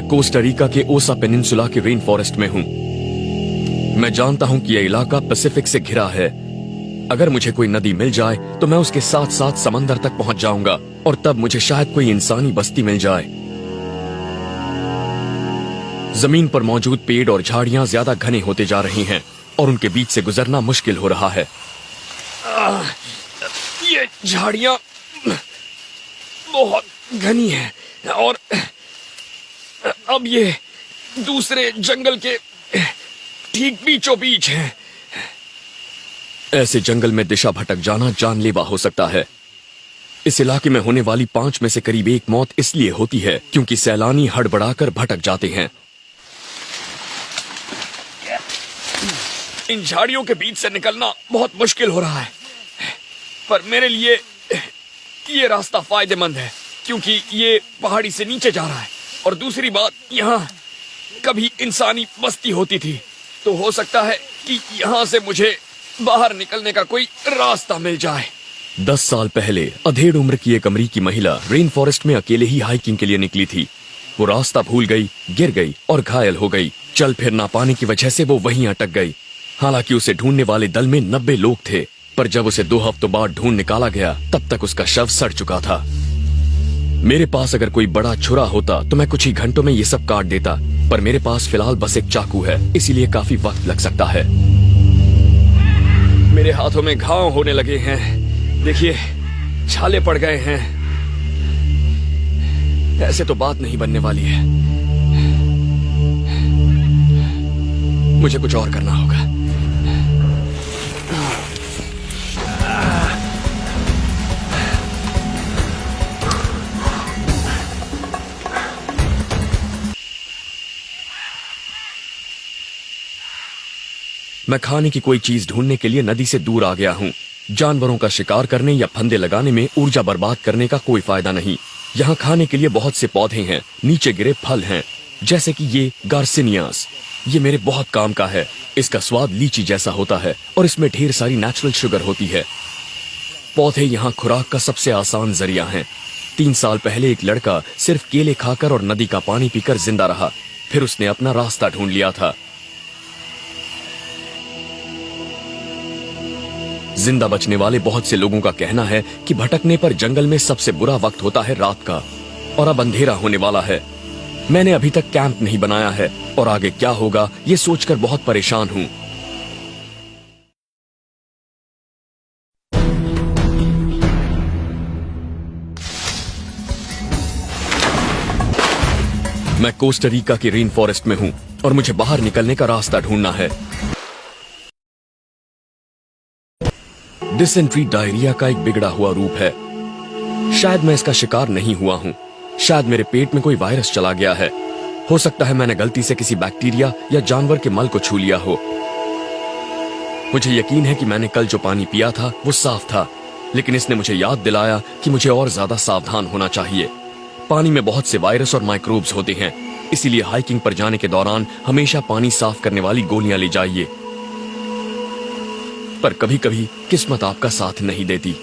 Costa Rica के ओसा peninsula के रेन फॉरेस्ट में हूँ। मैं जानता हूँ कि यह इलाका पैसिफिक से घिरा है। अगर मुझे कोई नदी मिल जाए तो मैं उसके साथ साथ समंदर तक पहुंच जाऊंगा और तब मुझे शायद कोई इंसानी बस्ती मिल जाए। जमीन पर मौजूद पेड़ और झाड़ियां ज्यादा घने होते जा रही हैं और उनके बीच से गुजरना मुश्किल हो रहा है। ये झाड़ियां बहुत घनी हैं और अब ये दूसरे जंगल के ठीक बीचों बीच हैं। ऐसे जंगल में दिशा भटक जाना जानलेवा हो सकता है। इस इलाके में होने वाली 5 में से करीब 1 मौत इसलिए होती है क्योंकि सैलानी हड़बड़ाकर भटक जाते हैं। इन झाड़ियों के बीच से निकलना बहुत मुश्किल हो रहा है, पर मेरे लिए ये रास्ता फायदेमंद है क्योंकि ये पहाड़ी से नीचे जा रहा है और दूसरी बात, यहाँ कभी इंसानी बस्ती होती थी, तो हो सकता है कि यहाँ से मुझे बाहर निकलने का कोई रास्ता मिल जाए। 10 साल पहले अधेड़ उम्र की एक अमेरिकी महिला रेन फॉरेस्ट में अकेले ही हाइकिंग के लिए निकली थी। वो रास्ता भूल गई, गिर गई और घायल हो गई। चल फिर ना पाने की वजह से वो वहीं अटक गई। हालांकि उसे ढूंढने वाले दल में 90 लोग थे, पर जब उसे 2 हफ्तों बाद ढूंढ निकाला गया तब तक उसका शव सड़ चुका था। मेरे पास अगर कोई बड़ा छुरा होता तो मैं कुछ ही घंटों में ये सब काट देता, पर मेरे पास फिलहाल बस एक चाकू है, इसीलिए काफी वक्त लग सकता है। मेरे हाथों में घाव होने लगे हैं, देखिए छाले पड़ गए हैं। ऐसे तो बात नहीं बनने वाली है, मुझे कुछ और करना होगा। मैं खाने की कोई चीज ढूंढने के लिए नदी से दूर आ गया हूँ। जानवरों का शिकार करने या फंदे लगाने में ऊर्जा बर्बाद करने का कोई फायदा नहीं। यहाँ खाने के लिए बहुत से पौधे हैं, नीचे गिरे फल हैं, जैसे कि ये गार्सिनियास। ये मेरे बहुत काम का है। इसका स्वाद लीची जैसा होता है और इसमें ढेर सारी नेचुरल शुगर होती है। पौधे यहाँ खुराक का सबसे आसान जरिया हैं। 3 साल पहले एक लड़का सिर्फ केले खाकर और नदी का पानी पीकर जिंदा रहा, फिर उसने अपना रास्ता ढूंढ लिया था। जिंदा बचने वाले बहुत से लोगों का कहना है कि भटकने पर जंगल में सबसे बुरा वक्त होता है रात का, और अब अंधेरा होने वाला है। मैंने अभी तक कैंप नहीं बनाया है और आगे क्या होगा ये सोचकर बहुत परेशान हूं। मैं कोस्टा रिका के रेन फॉरेस्ट में हूं और मुझे बाहर निकलने का रास्ता ढूंढना है। डिसेंट्री डायरिया का एक बिगड़ा हुआ रूप है। शायद मैं इसका शिकार नहीं हुआ हूँ। शायद मेरे पेट में कोई वायरस चला गया है। हो सकता है मैंने गलती से किसी बैक्टीरिया या जानवर के मल को छू लिया हो। मुझे यकीन है कि मैंने कल जो पानी पिया था वो साफ था, लेकिन इसने मुझे याद दिलाया कि मुझे और ज्यादा सावधान होना चाहिए। पानी में बहुत से वायरस और माइक्रोब्स होते हैं, इसीलिए हाइकिंग पर जाने के दौरान हमेशा पानी साफ करने वाली गोलियां ले जाइए। पर कभी कभी किस्मत आपका साथ नहीं देती।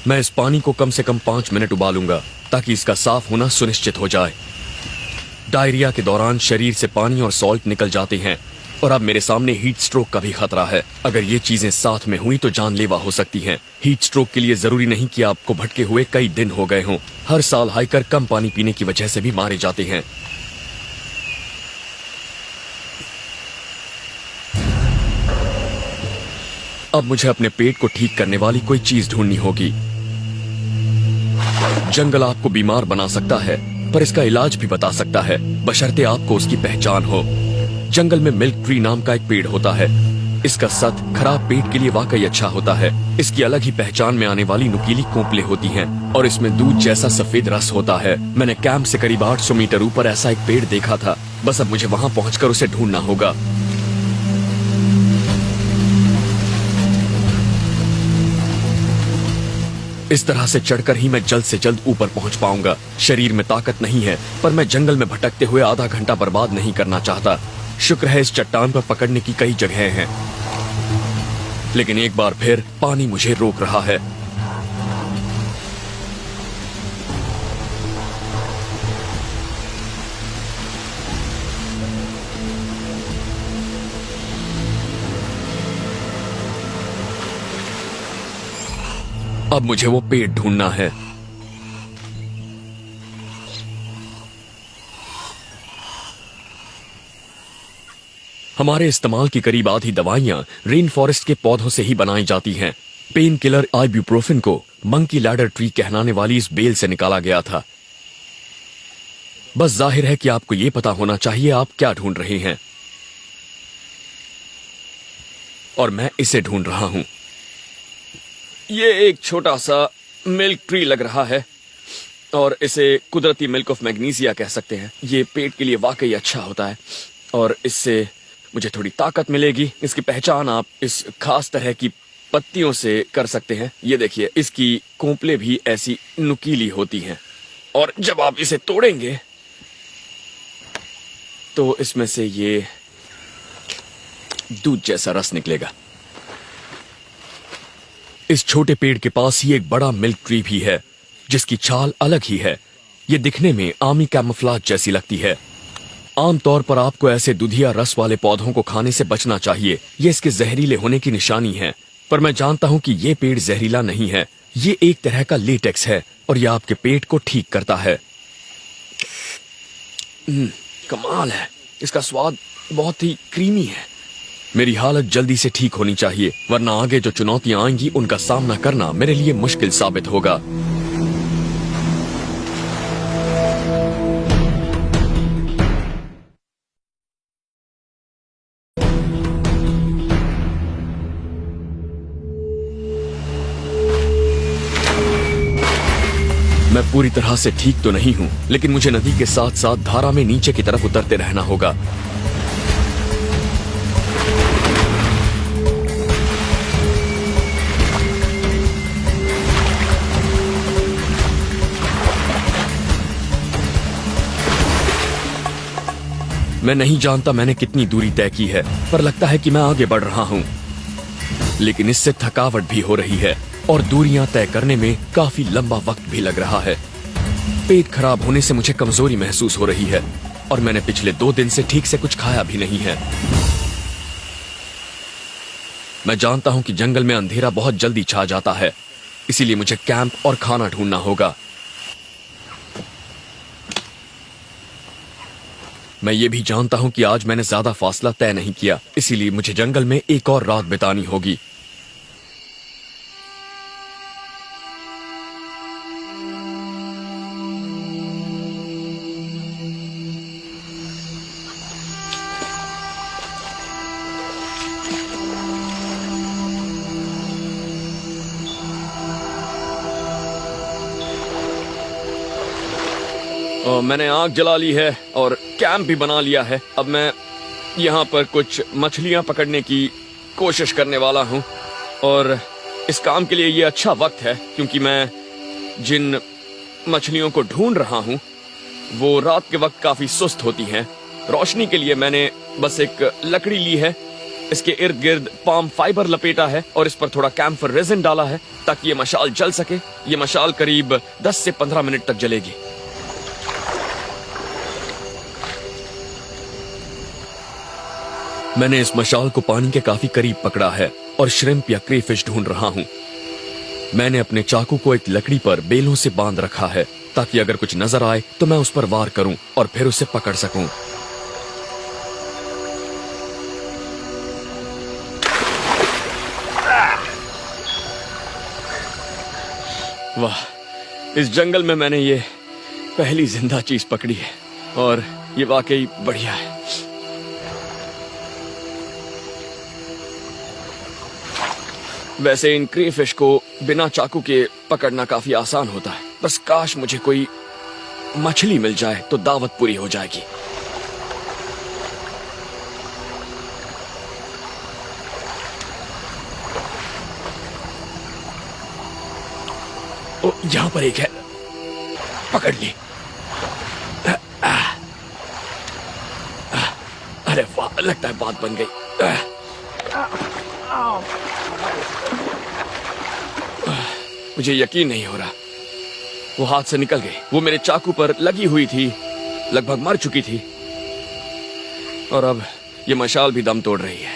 मैं इस पानी को कम से कम 5 मिनट उबालूंगा ताकि इसका साफ होना सुनिश्चित हो जाए। डायरिया के दौरान शरीर से पानी और सॉल्ट निकल जाते हैं और अब मेरे सामने हीट स्ट्रोक का भी खतरा है। अगर ये चीजें साथ में हुई तो जानलेवा हो सकती हैं। हीट स्ट्रोक के लिए जरूरी नहीं कि आपको भटके हुए कई दिन हो गए हों। हर साल हाइकर कम पानी पीने की वजह से भी मारे जाते हैं। अब मुझे अपने पेट को ठीक करने वाली कोई चीज ढूंढनी होगी। जंगल आपको बीमार बना सकता है, पर इसका इलाज भी बता सकता है, बशर्ते आपको उसकी पहचान हो। जंगल में मिल्क ट्री नाम का एक पेड़ होता है। इसका सत खराब पेट के लिए वाकई अच्छा होता है। इसकी अलग ही पहचान में आने वाली नुकीली कोंपलें होती हैं और इसमें दूध जैसा सफेद रस होता है। मैंने कैंप से करीब 800 मीटर ऊपर ऐसा एक पेड़ देखा था। बस अब मुझे वहां पहुंचकर उसे ढूंढना होगा। इस तरह से चढ़कर ही मैं जल्द से जल्द ऊपर पहुंच पाऊंगा। शरीर में ताकत नहीं है, पर मैं जंगल में भटकते हुए आधा घंटा बर्बाद नहीं करना चाहता। शुक्र है इस चट्टान पर पकड़ने की कई जगहें हैं, लेकिन एक बार फिर पानी मुझे रोक रहा है। अब मुझे वो पेड़ ढूंढना है। हमारे इस्तेमाल की करीब आधी दवाइयां रेन फॉरेस्ट के पौधों से ही बनाई जाती हैं। पेन किलर आइब्यूप्रोफेन को मंकी लैडर ट्री कहलाने वाली इस बेल से निकाला गया था। बस जाहिर है कि आपको यह पता होना चाहिए आप क्या ढूंढ रहे हैं, और मैं इसे ढूंढ रहा हूं। ये एक छोटा सा मिल्क ट्री लग रहा है और इसे कुदरती मिल्क ऑफ मैग्नीशिया कह सकते हैं। ये पेट के लिए वाकई अच्छा होता है और इससे मुझे थोड़ी ताकत मिलेगी। इसकी पहचान आप इस खास तरह की पत्तियों से कर सकते हैं। ये देखिए, इसकी कोंपलें भी ऐसी नुकीली होती हैं और जब आप इसे तोड़ेंगे तो इसमें से ये दूध जैसा रस निकलेगा। इस छोटे पेड़ के पास ही एक बड़ा मिल्क ट्री भी है जिसकी छाल अलग ही है। ये दिखने में आमी कैमोफ्लेज जैसी लगती है। आमतौर पर आपको ऐसे दुधिया रस वाले पौधों को खाने से बचना चाहिए। ये इसके जहरीले होने की निशानी है, पर मैं जानता हूं कि ये पेड़ जहरीला नहीं है। ये एक तरह का लेटेक्स है और यह आपके पेट को ठीक करता है। कमाल है, इसका स्वाद बहुत ही क्रीमी है। मेरी हालत जल्दी से ठीक होनी चाहिए, वरना आगे जो चुनौतियां आएंगी उनका सामना करना मेरे लिए मुश्किल साबित होगा। मैं पूरी तरह से ठीक तो नहीं हूं, लेकिन मुझे नदी के साथ साथ धारा में नीचे की तरफ उतरते रहना होगा। मैं नहीं जानता मैंने कितनी दूरी तय की है, पर लगता है कि मैं आगे बढ़ रहा हूं। लेकिन इससे थकावट भी हो रही है और दूरियां तय करने में काफी लंबा वक्त भी लग रहा है। पेट खराब होने से मुझे कमजोरी महसूस हो रही है और मैंने पिछले 2 दिन से ठीक से कुछ खाया भी नहीं है। मैं जानता हूं कि जंगल में अंधेरा बहुत जल्दी छा जाता है, इसीलिए मुझे कैंप और खाना ढूंढना होगा। मैं ये भी जानता हूं कि आज मैंने ज्यादा फासला तय नहीं किया, इसीलिए मुझे जंगल में एक और रात बितानी होगी। मैंने आग जला ली है और कैंप भी बना लिया है। अब मैं यहाँ पर कुछ मछलियाँ पकड़ने की कोशिश करने वाला हूँ और इस काम के लिए ये अच्छा वक्त है क्योंकि मैं जिन मछलियों को ढूंढ रहा हूँ वो रात के वक्त काफी सुस्त होती हैं। रोशनी के लिए मैंने बस एक लकड़ी ली है, इसके इर्द गिर्द पाम फाइबर लपेटा है और इस पर थोड़ा कैम्फर रेजिन डाला है ताकि ये मशाल जल सके। ये मशाल करीब 10 से 15 मिनट तक जलेगी। मैंने इस मशाल को पानी के काफी करीब पकड़ा है और श्रिम्प या क्रेफिश ढूंढ रहा हूं। मैंने अपने चाकू को एक लकड़ी पर बेलों से बांध रखा है ताकि अगर कुछ नजर आए तो मैं उस पर वार करूं और फिर उसे पकड़ सकूं। वाह, इस जंगल में मैंने ये पहली जिंदा चीज पकड़ी है और ये वाकई बढ़िया है। वैसे इन क्रेफिश को बिना चाकू के पकड़ना काफी आसान होता है, बस काश मुझे कोई मछली मिल जाए तो दावत पूरी हो जाएगी। ओ, यहां पर एक है, पकड़ ली। अरे वाह, लगता है बात बन गई। मुझे यकीन नहीं हो रहा। वो हाथ से निकल गई। वो मेरे चाकू पर लगी हुई थी, लगभग मर चुकी थी, और अब ये मशाल भी दम तोड़ रही है।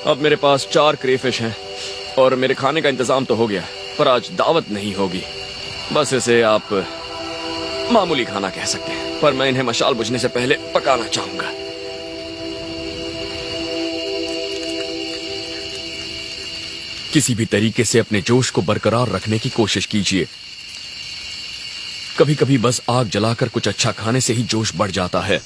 अब मेरे पास 4 क्रेफिश हैं और मेरे खाने का इंतजाम तो हो गया, पर आज दावत नहीं होगी। बस इसे आप मामूली खाना कह सकते हैं, पर मैं इन्हें मशाल बुझने से पहले पकाना चाहूंगा। किसी भी तरीके से अपने जोश को बरकरार रखने की कोशिश कीजिए। कभी कभी बस आग जलाकर कुछ अच्छा खाने से ही जोश बढ़ जाता है।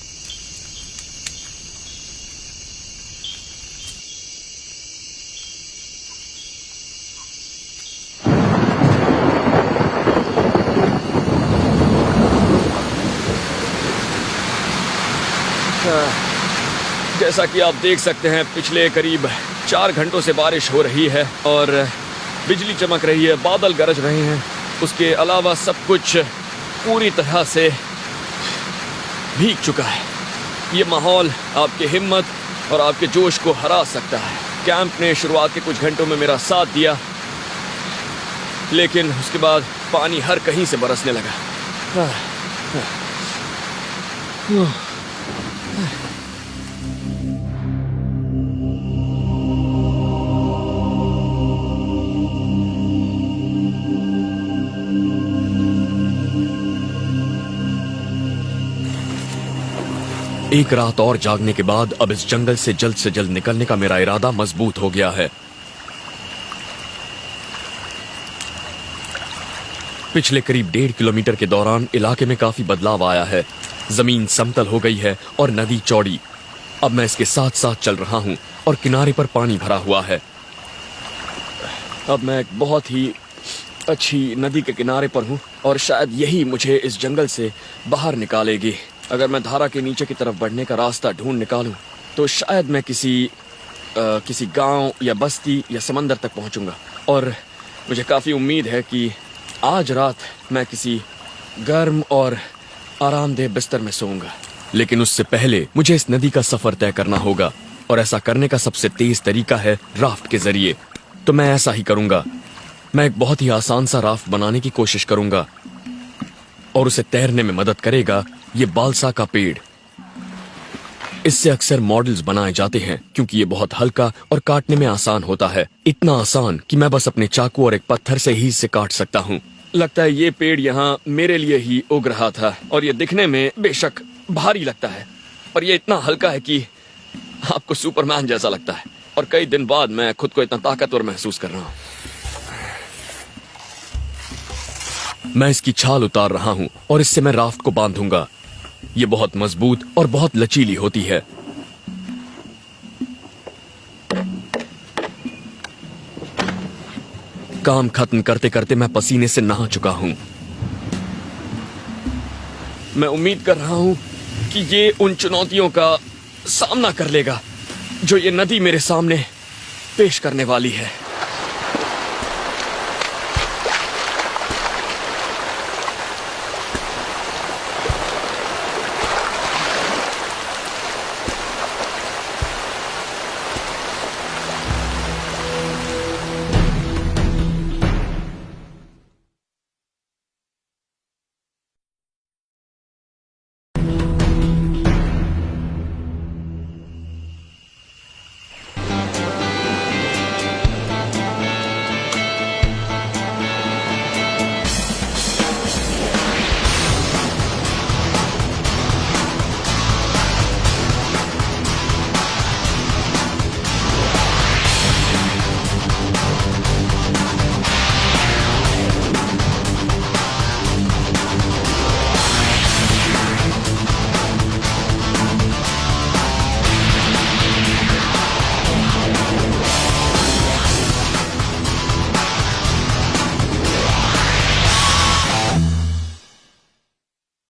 जैसा कि आप देख सकते हैं, पिछले करीब 4 घंटों से बारिश हो रही है और बिजली चमक रही है, बादल गरज रहे हैं। उसके अलावा सब कुछ पूरी तरह से भीग चुका है। ये माहौल आपकी हिम्मत और आपके जोश को हरा सकता है। कैंप ने शुरुआत के कुछ घंटों में मेरा साथ दिया, लेकिन उसके बाद पानी हर कहीं से बरसने लगा। एक रात और जागने के बाद अब इस जंगल से जल्द निकलने का मेरा इरादा मजबूत हो गया है। पिछले करीब 1.5 किलोमीटर के दौरान इलाके में काफी बदलाव आया है। जमीन समतल हो गई है और नदी चौड़ी। अब मैं इसके साथ साथ चल रहा हूं और किनारे पर पानी भरा हुआ है। अब मैं एक बहुत ही अच्छी नदी के किनारे पर हूं और शायद यही मुझे इस जंगल से बाहर निकालेगी। अगर मैं धारा के नीचे की तरफ बढ़ने का रास्ता ढूंढ निकालूं तो शायद मैं किसी गांव या बस्ती या समंदर तक पहुंचूंगा, और मुझे काफी उम्मीद है कि आज रात मैं किसी गर्म और आरामदेह बिस्तर में सोऊंगा। लेकिन उससे पहले मुझे इस नदी का सफर तय करना होगा, और ऐसा करने का सबसे तेज तरीका है राफ्ट के जरिए। तो मैं ऐसा ही करूंगा। मैं एक बहुत ही आसान सा राफ्ट बनाने की कोशिश करूंगा, और उसे तैरने में मदद करेगा ये बालसा का पेड़। इससे अक्सर मॉडल्स बनाए जाते हैं क्योंकि ये बहुत हल्का और काटने में आसान होता है। इतना आसान कि मैं बस अपने चाकू और एक पत्थर से ही इसे काट सकता हूँ। लगता है ये पेड़ यहाँ मेरे लिए ही उग रहा था, और ये दिखने में बेशक भारी लगता है, पर ये इतना हल्का है कि आपको सुपरमैन जैसा लगता है। और कई दिन बाद मैं खुद को इतना ताकतवर महसूस कर रहा हूँ। मैं इसकी छाल उतार रहा हूं और इससे मैं राफ्ट को बांधूंगा। ये बहुत मजबूत और बहुत लचीली होती है। काम खत्म करते करते मैं पसीने से नहा चुका हूं। मैं उम्मीद कर रहा हूं कि ये उन चुनौतियों का सामना कर लेगा जो ये नदी मेरे सामने पेश करने वाली है।